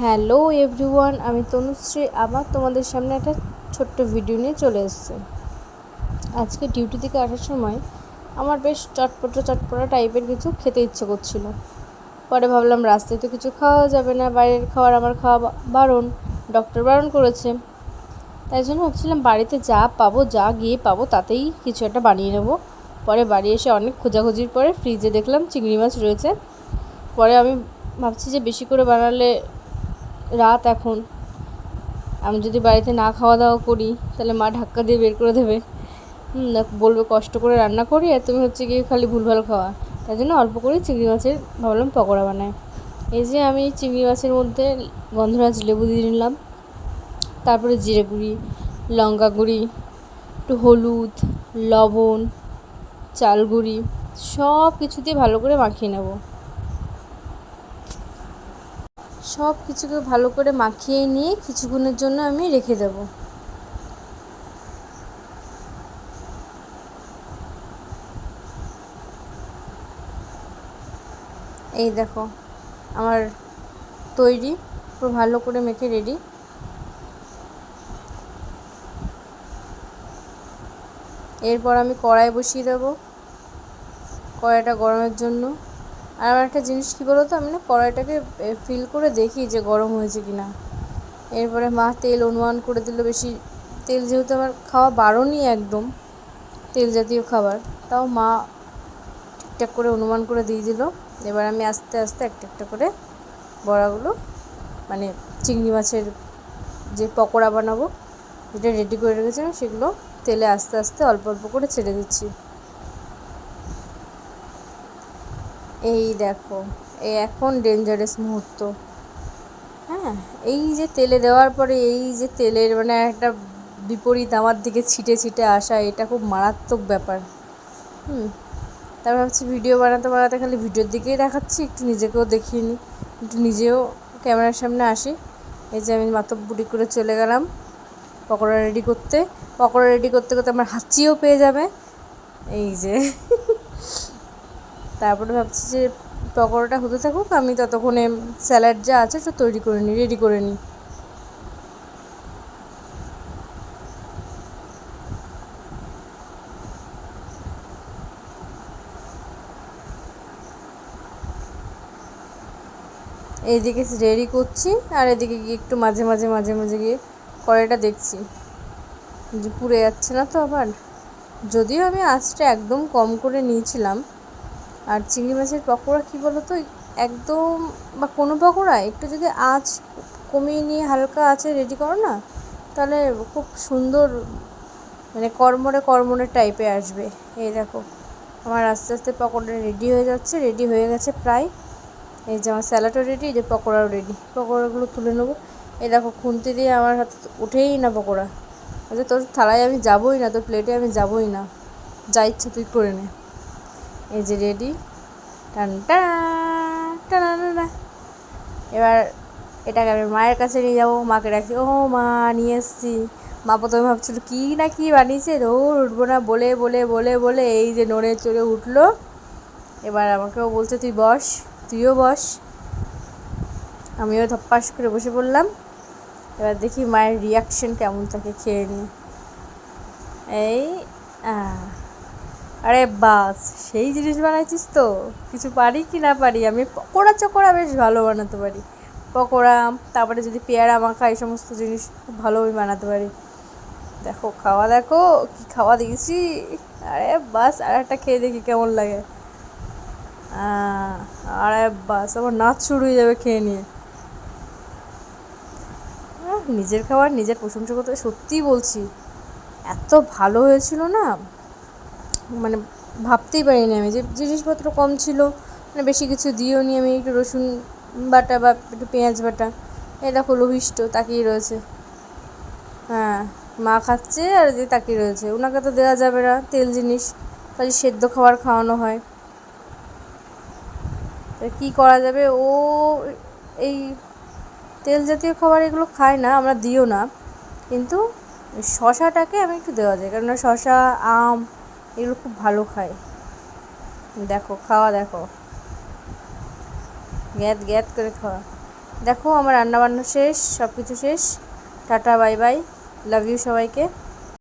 Hello everyone, আমি তনুশ্রী আবার তোমাদের সামনে একটা ছোট্ট ভিডিও নিয়ে চলে এসেছি। আজকে ডিউটি থেকে আসার সময় আমার বেশ চটপটা চটপটা টাইপের কিছু খেতে ইচ্ছে করছিল। পরে ভাবলাম রাস্তায় তো কিছু খাওয়া যাবে না, বাইরের খাবার আমার খাওয়া বারণ, ডক্টর বারণ করেছে। তাই জন্য ভাবছিলাম বাড়িতে যা পাবো, যা গিয়ে পাবো তাতেই কিছু একটা বানিয়ে নেবো। পরে বাড়ি এসে অনেক খোঁজাখুঁজির পরে ফ্রিজে দেখলাম চিংড়ি মাছ রয়েছে। পরে আমি ভাবছি যে বেশি করে বানালে রাত এখন, আমি যদি বাড়িতে না খাওয়া দাওয়া করি তাহলে মা ধাক্কা দিয়ে বের করে দেবে। বলবে কষ্ট করে রান্না করি আর তুমি হচ্ছে গিয়ে খালি ভুলভাল খাওয়া। তাই জন্য অল্প করে চিংড়ি মাছের ভাবলাম পকোড়া বানাই। এই যে আমি চিংড়ি মাছের মধ্যে গন্ধরাজ লেবু দিয়ে নিলাম, তারপরে জিরে গুঁড়ি, লঙ্কা গুঁড়ি, একটু হলুদ, লবণ, চাল গুঁড়ি সব কিছু দিয়ে ভালো করে মাখিয়ে নেব। সব কিছুকে ভালো করে মাখিয়ে নিয়ে কিছুক্ষণের জন্য আমি রেখে দেব। এই দেখো আমার তৈরি, পুরো ভালো করে মেখে রেডি। এরপর আমি কড়াই বসিয়ে দেবো, কড়াইটা গরমের জন্য। আর আমার একটা জিনিস কী বলো তো, আমি না কড়াইটাকে ফিল করে দেখি যে গরম হয়েছে কি না। এরপরে মা তেল অনুমান করে দিল বেশি। তেল যেহেতু আমার খাওয়া বারণই একদম, তেল জাতীয় খাবার, তাও মা ঠিকঠাক করে অনুমান করে দিয়ে দিল। এবার আমি আস্তে আস্তে একটা একটা করে বড়াগুলো, মানে চিংড়ি মাছের যে পকোড়া বানাবো যেটা রেডি করে রেখেছিলাম, সেগুলো তেলে আস্তে আস্তে অল্প অল্প করে ছেড়ে দিচ্ছি। এই দেখো, এই এখন ডেঞ্জারাস মুহূর্ত। হ্যাঁ, এই যে তেলে দেওয়ার পরে এই যে তেলের মানে একটা বিপরীত আমার দিকে ছিটে ছিটে আসা, এটা খুব মারাত্মক ব্যাপার। তারপর ভাবছি ভিডিও বানাতে বানাতে খালি ভিডিওর দিকেই দেখাচ্ছি, একটু নিজেকেও দেখিয়ে নিই, একটু নিজেও ক্যামেরার সামনে আসি। এই যে আমি মাতব্বরি করে চলে গেলাম পকোড়া রেডি করতে। পকোড়া রেডি করতে করতে আমার হাঁচিও পেয়ে যাবে। এই যে তারপরে ভাবছি যে পকোড়াটা হতে থাকুক, আমি ততক্ষণে স্যালাড যা আছে সব তৈরি করে নিই, রেডি করে নিই। এইদিকে রেডি করছি আর এদিকে গিয়ে একটু মাঝে মাঝে মাঝে মাঝে গিয়ে কড়াইটা দেখছি যে পুড়ে যাচ্ছে না তো আবার। যদিও আমি আঁচটা একদম কম করে নিয়েছিলাম। আর চিংড়ি মাছের পকোড়া কী বলো তো, একদম বা কোনো পকোড়া একটু যদি আঁচ কমিয়ে নিয়ে হালকা আঁচে রেডি করো না, তাহলে খুব সুন্দর মানে কড়মড়ে কড়মড়ে টাইপের আসবে। এই দেখো আমার আস্তে আস্তে পকোড়া রেডি হয়ে যাচ্ছে, রেডি হয়ে গেছে প্রায়। এই যে আমার স্যালাডও রেডি, এই যে পকোড়াও রেডি। পকোড়াগুলো তুলে নেবো। এই দেখো খুন্তি দিয়ে আমার হাতে উঠেই না পকোড়া। আচ্ছা তোর থালায় আমি যাবোই না, তোর প্লেটে আমি যাবোই না, যা ইচ্ছে তুই করে নে। এই যে রেডি, টান টানা। এবার এটাকে আমি মায়ের কাছে নিয়ে যাবো, মাকে রাখি, ও মা নিয়ে এসছি। মা প্রথমে ভাবছিল কী না কী বানিয়েছে, দৌড় উঠবো না বলে বলে বলে বলে এই যে নড়ে চড়ে উঠলো। এবার আমাকেও বলছে তুই বস, তুইও বস। আমিও ধপ্পাস করে বসে পড়লাম। এবার দেখি মায়ের রিয়াকশন কেমন থাকে খেয়ে নিয়ে। এই আরে বাস, সেই জিনিস বানাইছিস তো, কিছু পারি কি না পারি, আমি পকোড়া চকোড়া বেশ ভালো বানাতে পারি। পকোড়া, তারপরে যদি পেয়ারা মাখা, এই সমস্ত জিনিস খুব ভালো আমি বানাতে পারি। দেখো খাওয়া, দেখো কি খাওয়া দিয়েছি। আরে বাস, আর একটা খেয়ে দেখি কেমন লাগে। আরে বাস, আমার নাচ শুরু হয়ে যাবে খেয়ে নিয়ে। নিজের খাবার নিজের প্রশংসা করতে সত্যিই বলছি, এত ভালো হয়েছিল না, মানে ভাবতেই পারিনি আমি যে জিনিসপত্র কম ছিল, মানে বেশি কিছু দিয়েও নি আমি। একটু রসুন বাটা বা একটু পেঁয়াজ বাটা, এই দেখো লোভিষ্ট তাকিয়ে রয়েছে। হ্যাঁ, মা খাচ্ছে আর যে তাকিয়ে রয়েছে, ওনাকে তো দেওয়া যাবে না তেল জিনিস, খালি সেদ্ধ খাবার খাওয়ানো হয়। কী করা যাবে, ও এই তেল জাতীয় খাবার এগুলো খায় না, আমরা দিও না, কিন্তু শশাটাকে আমি একটু দেওয়া যায়, কেননা শশা আম এগুলো খুব ভালো খায়। দেখো খাওয়া, দেখো গ্যাদ গ্যাদ করে খাওয়া। দেখো আমার রান্নাবান্না শেষ, সব কিছু শেষ। Tata bye bye, love you সবাইকে।